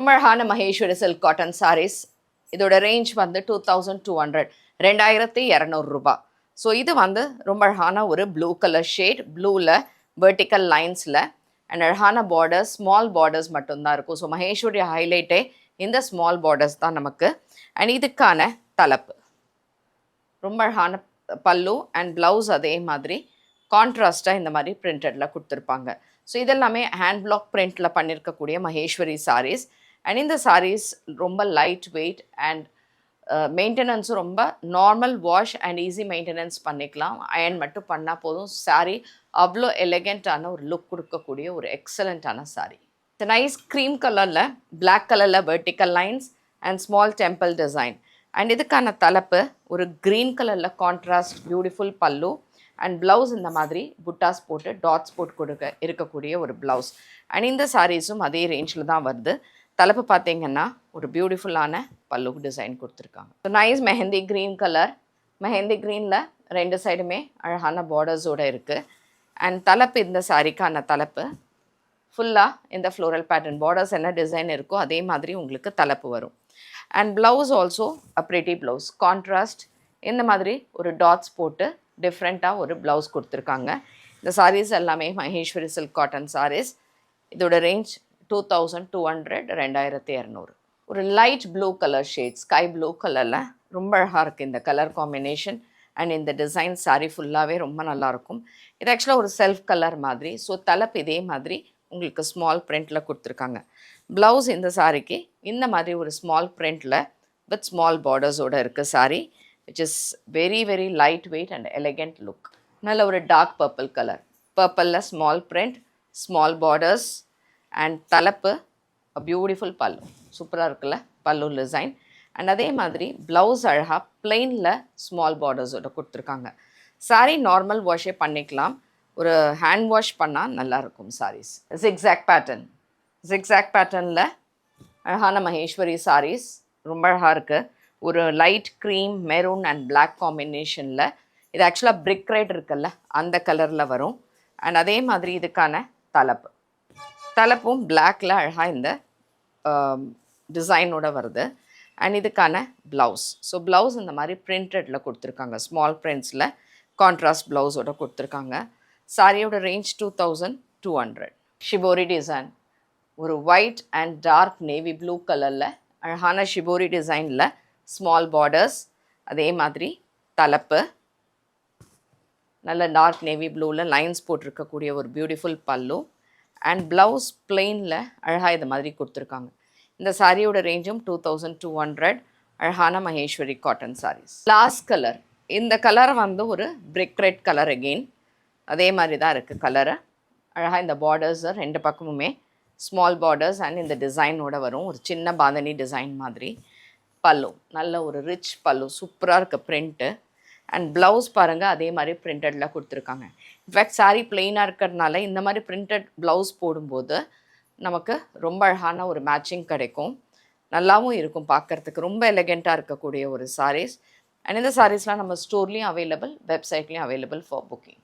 ரொம்ப அழகான Maheswari silk cotton saris. இதோட ரேஞ்ச் வந்து 2200, 2200 ரூபாய். ஸோ இது வந்து ரொம்ப அழகான ஒரு ப்ளூ கலர் ஷேட், ப்ளூவில் வெர்டிக்கல் லைன்ஸில் அண்ட் அழகான பார்டர்ஸ், ஸ்மால் பார்டர்ஸ் மட்டும்தான் இருக்கும். ஸோ மகேஸ்வரி ஹைலைட்டே இந்த ஸ்மால் பார்டர்ஸ் தான் நமக்கு. அண்ட் இதுக்கான தலைப்பு ரொம்ப அழகான பல்லு அண்ட் ப்ளவுஸ் அதே மாதிரி கான்ட்ராஸ்டாக இந்த மாதிரி பிரிண்டடில் கொடுத்துருப்பாங்க. ஸோ இதெல்லாமே ஹேண்ட் பிளாக் பிரிண்டில் பண்ணியிருக்கக்கூடிய மகேஸ்வரி சாரீஸ். அண்ட் இந்த சாரீஸ் ரொம்ப லைட் வெயிட் அண்ட் மெயின்டெனன்ஸும் ரொம்ப normal wash and easy maintenance பண்ணிக்கலாம். அயர்ன் மட்டும் பண்ணால் போதும். சாரீ அவ்வளோ எலகெண்ட்டான ஒரு லுக் கொடுக்கக்கூடிய ஒரு எக்ஸலண்ட்டான சாரீ. இந்த நைஸ் க்ரீம் கலரில் பிளாக் கலரில் vertical lines and small temple design. And இதுக்கான தலைப்பு ஒரு க்ரீன் கலரில் கான்ட்ராஸ்ட் பியூட்டிஃபுல் பல்லு அண்ட் ப்ளவுஸ் இந்த மாதிரி புட்டாஸ் போட்டு டாட்ஸ் போட்டு இருக்கக்கூடிய ஒரு ப்ளவுஸ். அண்ட் இந்த சாரீஸும் அதே ரேஞ்சில் தான் வருது. தலைப்பு பார்த்தீங்கன்னா ஒரு பியூட்டிஃபுல்லான பல்லு டிசைன் கொடுத்துருக்காங்க. So nice mehndi green colour, mehndi க்ரீனில் ரெண்டு சைடுமே அழகான பார்டர்ஸோடு இருக்குது. அண்ட் தலைப்பு இந்த சாரீக்கான தலைப்பு ஃபுல்லாக இந்த ஃப்ளோரல் பேட்டர்ன் பார்டர்ஸ் என்ன டிசைன் இருக்கோ அதே மாதிரி உங்களுக்கு தலைப்பு வரும். And blouse also a pretty blouse, contrast இந்த மாதிரி ஒரு டாட்ஸ் போட்டு டிஃப்ரெண்ட்டாக ஒரு ப்ளவுஸ் கொடுத்துருக்காங்க. இந்த சாரீஸ் எல்லாமே மகேஸ்வரி சில்க் காட்டன் சாரீஸ். இதோட ரேஞ்ச் 2200, 2200. ஒரு light blue colour shade, sky blue கலரில் ரொம்ப அழகாக இருக்குது இந்த கலர் காம்பினேஷன். அண்ட் இந்த டிசைன் சாரீ ஃபுல்லாகவே ரொம்ப நல்லாயிருக்கும். இது ஆக்சுவலாக ஒரு செல்ஃப் கலர் மாதிரி. ஸோ தலைப்பு இதே மாதிரி உங்களுக்கு ஸ்மால் பிரிண்டில் கொடுத்துருக்காங்க. ப்ளவுஸ் இந்த சாரீக்கு இந்த மாதிரி ஒரு ஸ்மால் பிரிண்டில் வித் ஸ்மால் பார்டர்ஸோடு இருக்குது sari, which is very very light weight and elegant look. நல்ல ஒரு டார்க் பர்பிள் கலர், பர்பிளில் small print, small borders and தலைப்பு பியூட்டிஃபுல் பல்லு. சூப்பராக இருக்குல்ல பல்லு டிசைன். அண்ட் அதே மாதிரி ப்ளவுஸ் அழகாக பிளெயினில் ஸ்மால் பார்டர்ஸோட கொடுத்துருக்காங்க. சாரீ நார்மல் வாஷே பண்ணிக்கலாம், ஒரு ஹேண்ட் வாஷ் பண்ணால் நல்லாயிருக்கும் சாரீஸ். ஜிக்ஸாக் பேட்டர்ன், ஜிக்ஸாக் பேட்டர்னில் அழகான மகேஸ்வரி சாரீஸ் ரொம்ப அழகாக இருக்குது. ஒரு light cream, maroon and black காம்பினேஷனில். இது ஆக்சுவலாக பிரிக் ரெட் இருக்குல்ல அந்த கலரில் வரும். அண்ட் அதே மாதிரி இதுக்கான தலைப்பு, தலைப்பும் பிளாக்ல அழகாக இந்த டிசைனோட வருது. அண்ட் இதுக்கான ப்ளவுஸ், ஸோ ப்ளவுஸ் இந்த மாதிரி பிரிண்டடில் கொடுத்துருக்காங்க, ஸ்மால் பிரிண்ட்ஸில் கான்ட்ராஸ்ட் ப்ளவுஸோட கொடுத்துருக்காங்க. சாரியோட ரேஞ்ச் 2200. ஷிபோரி டிசைன், ஒரு white and dark navy blue கலரில் அழகான ஷிபோரி டிசைனில் ஸ்மால் பார்டர்ஸ், அதே மாதிரி தலைப்பு நல்ல டார்க் நேவி ப்ளூவில் லைன்ஸ் போட்டிருக்கக்கூடிய ஒரு பியூட்டிஃபுல் பல்லு அண்ட் ப்ளவுஸ் பிளெயினில் அழகாக இது மாதிரி கொடுத்துருக்காங்க. இந்த சாரியோட ரேஞ்சும் 2200. அழகான Maheshwari cotton sarees. Last colour, இந்த கலர் வந்து ஒரு பிரிக் ரெட் கலர் அகெயின், அதே மாதிரி தான் இருக்குது கலரு. அழகாக இந்த பார்டர்ஸ் ரெண்டு பக்கமுமே ஸ்மால் பார்டர்ஸ் அண்ட் இந்த டிசைனோட வரும், ஒரு சின்ன பாந்தனி டிசைன் மாதிரி. பல்லு நல்ல ஒரு ரிச் பல்லு, சூப்பராக இருக்குது பிரிண்ட்டு. அண்ட் ப்ளவுஸ் பாருங்கள் அதே மாதிரி பிரிண்டடில் கொடுத்துருக்காங்க. இன்ஃபேக்ட் சாரீ பிளெயினாக இருக்கிறதுனால இந்த மாதிரி பிரிண்டட் ப்ளவுஸ் போடும்போது நமக்கு ரொம்ப அழகான ஒரு மேட்சிங் கிடைக்கும், நல்லாவும் இருக்கும் பார்க்குறதுக்கு. ரொம்ப எலகெண்ட்டாக இருக்கக்கூடிய ஒரு சாரீஸ். அண்ட் இந்த சாரீஸ்லாம் நம்ம ஸ்டோர்லேயும் அவைலபிள், வெப்சைட்லேயும் அவைலபிள் ஃபார் புக்கிங்.